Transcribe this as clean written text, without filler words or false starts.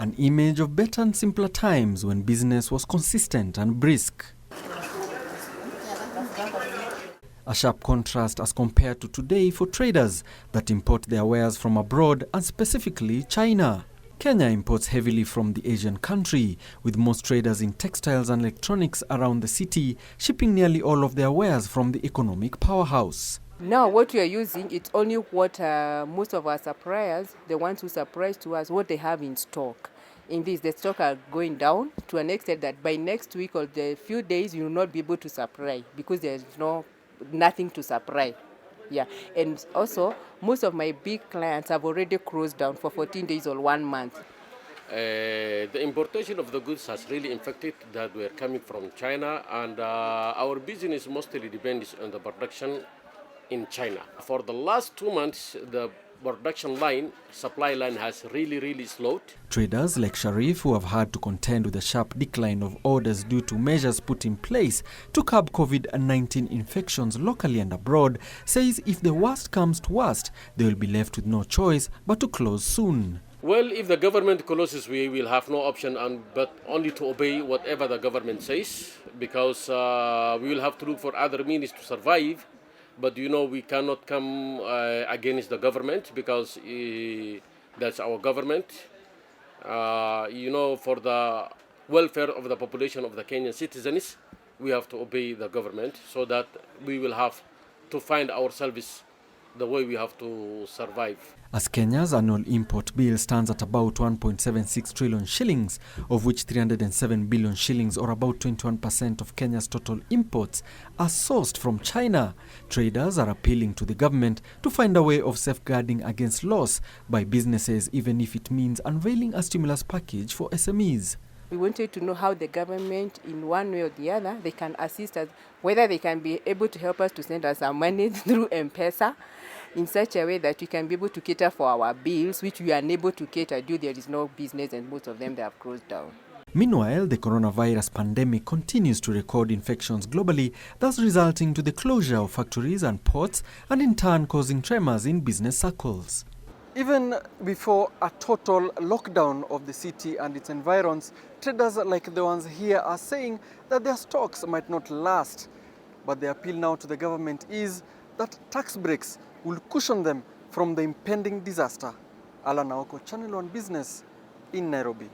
an image of better and simpler times when business was consistent and brisk. A sharp contrast as compared to today for traders that import their wares from abroad and specifically China. Kenya imports heavily from the Asian country, with most traders in textiles and electronics around the city shipping nearly all of their wares from the economic powerhouse. Now what we are using, it's only what most of our suppliers, the ones who supply to us, what they have in stock. In this, the stock are going down to an extent that by next week or the few days, you will not be able to supply because there's nothing to supply. Yeah, and also most of my big clients have already closed down for 14 days or 1 month. The importation of the goods has really affected that we're coming from China, and our business mostly depends on the production in China. For the last 2 months, the production supply line has really slowed. Traders like Sharif, who have had to contend with a sharp decline of orders due to measures put in place to curb COVID-19 infections locally and abroad, says if the worst comes to worst, they will be left with no choice but to close soon. Well, if the government closes, we will have no option but only to obey whatever the government says, because we will have to look for other means to survive. But we cannot come against the government because that's our government. For the welfare of the population of the Kenyan citizens, we have to obey the government so that we will have to find ourselves the way we have to survive. As Kenya's annual import bill stands at about 1.76 trillion shillings, of which 307 billion shillings, or about 21% of Kenya's total imports, are sourced from China, traders are appealing to the government to find a way of safeguarding against loss by businesses, even if it means unveiling a stimulus package for SMEs. We wanted to know how the government, in one way or the other, they can assist us, whether they can be able to help us to send us our money through M-Pesa in such a way that we can be able to cater for our bills, which we are unable to cater due there is no business and most of them they have closed down. Meanwhile, the coronavirus pandemic continues to record infections globally, thus resulting to the closure of factories and ports and in turn causing tremors in business circles. Even before a total lockdown of the city and its environs, traders like the ones here are saying that their stocks might not last. But the appeal now to the government is that tax breaks will cushion them from the impending disaster. Alan Aoko, Channel 1 Business in Nairobi.